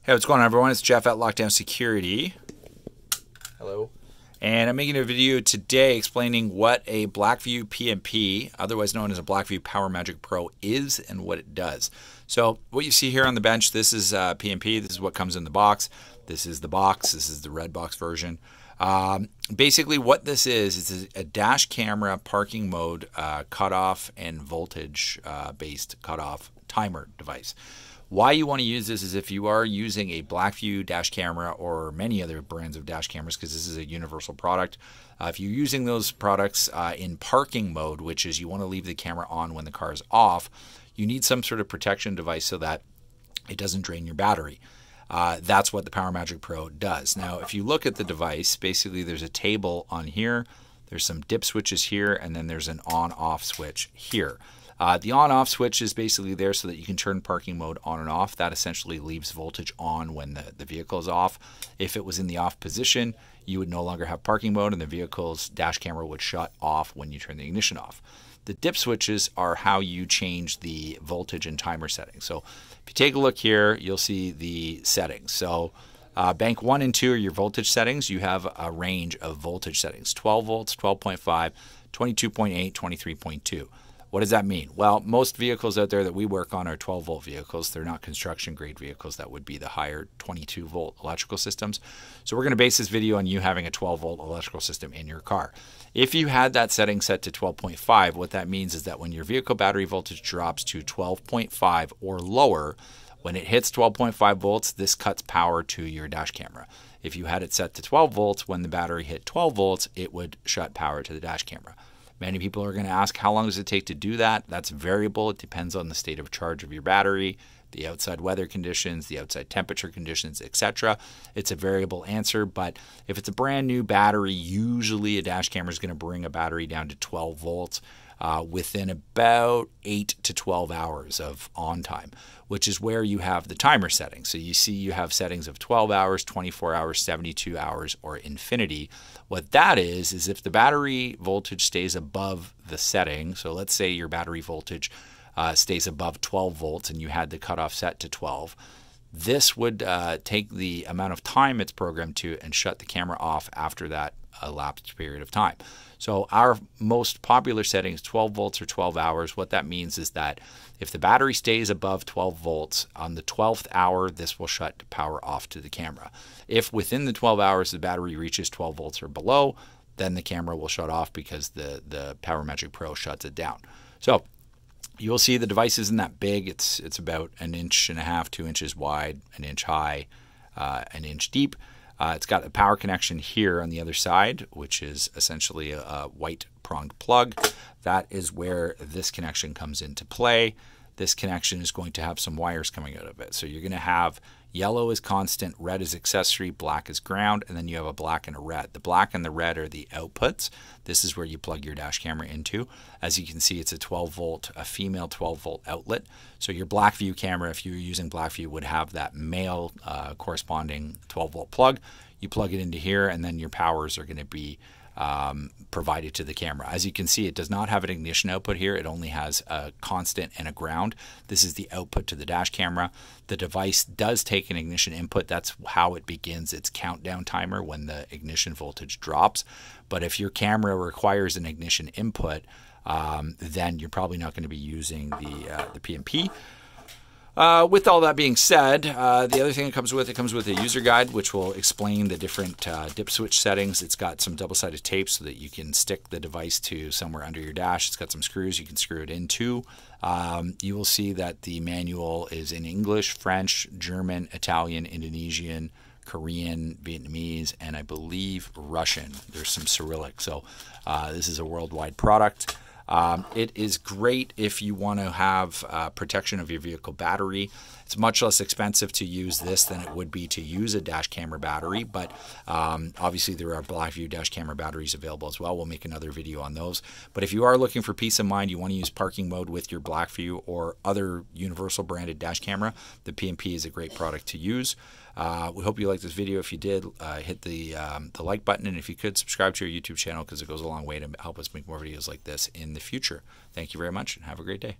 Hey, what's going on, everyone? It's Jeff at Lockdown Security. Hello. And I'm making a video today explaining what a Blackvue PMP, otherwise known as a Blackvue PowerMagic Pro, is and what it does. So what you see here on the bench, this is PMP. This is what comes in the box. This is the box. This is the red box version. Basically what this is a dash camera parking mode cutoff and voltage based cutoff timer device. Why you want to use this is if you are using a Blackvue dash camera or many other brands of dash cameras, because this is a universal product. If you're using those products in parking mode, which is you want to leave the camera on when the car is off, you need some sort of protection device so that it doesn't drain your battery. That's what the PowerMagic Pro does. Now, if you look at the device, basically there's a table on here, there's some dip switches here, and then there's an on-off switch here. The on-off switch is basically there so that you can turn parking mode on and off. That essentially leaves voltage on when the vehicle is off. If it was in the off position, you would no longer have parking mode and the vehicle's dash camera would shut off when you turn the ignition off. The dip switches are how you change the voltage and timer settings. So if you take a look here, you'll see the settings. So bank 1 and 2 are your voltage settings. You have a range of voltage settings: 12 volts, 12.5, 22.8, 23.2. What does that mean? Well, most vehicles out there that we work on are 12 volt vehicles. They're not construction grade vehicles. That would be the higher 22 volt electrical systems. So we're going to base this video on you having a 12 volt electrical system in your car. If you had that setting set to 12.5, what that means is that when your vehicle battery voltage drops to 12.5 or lower, when it hits 12.5 volts, this cuts power to your dash camera. If you had it set to 12 volts, when the battery hit 12 volts, it would shut power to the dash camera. Many people are going to ask, how long does it take to do that? That's variable. It depends on the state of charge of your battery, the outside weather conditions, the outside temperature conditions, etc. It's a variable answer, but if it's a brand new battery, usually a dash camera is going to bring a battery down to 12 volts within about 8 to 12 hours of on time, which is where you have the timer settings. So you see you have settings of 12 hours, 24 hours, 72 hours, or infinity. What that is if the battery voltage stays above the setting, so let's say your battery voltage stays above 12 volts and you had the cutoff set to 12, this would take the amount of time it's programmed to and shut the camera off after that elapsed period of time. So our most popular setting is 12 volts or 12 hours. What that means is that if the battery stays above 12 volts, on the 12th hour, this will shut power off to the camera. If within the 12 hours the battery reaches 12 volts or below, then the camera will shut off because the PowerMagic Pro shuts it down. So you'll see the device isn't that big. It's about 1.5 inches, 2 inches wide, 1 inch high, 1 inch deep. It's got a power connection here on the other side, which is essentially a white pronged plug. That is where this connection comes into play. This connection is going to have some wires coming out of it. So you're going to have yellow is constant, red is accessory, black is ground, and then you have a black and a red. The black and the red are the outputs. This is where you plug your dash camera into. As you can see, it's a 12 volt, a female 12 volt outlet. So your Blackvue camera, if you're using Blackvue, would have that male corresponding 12 volt plug. You plug it into here, and then your powers are going to be provided to the camera. As you can see, it does not have an ignition output here. It only has a constant and a ground. This is the output to the dash camera. The device does take an ignition input. That's how it begins its countdown timer when the ignition voltage drops. But if your camera requires an ignition input, then you're probably not going to be using the PMP. With all that being said, the other thing it comes with a user guide, which will explain the different dip switch settings. It's got some double-sided tape so that you can stick the device to somewhere under your dash. It's got some screws you can screw it into. You will see that the manual is in English, French, German, Italian, Indonesian, Korean, Vietnamese, and I believe Russian. There's some Cyrillic. So this is a worldwide product. It is great if you want to have protection of your vehicle battery. It's much less expensive to use this than it would be to use a dash camera battery, but obviously there are Blackvue dash camera batteries available as well. We'll make another video on those. But if you are looking for peace of mind, you want to use parking mode with your Blackvue or other universal branded dash camera, the PMP is a great product to use. We hope you liked this video. If you did, hit the like button, and if you could, subscribe to our YouTube channel because it goes a long way to help us make more videos like this in the future. Thank you very much and have a great day.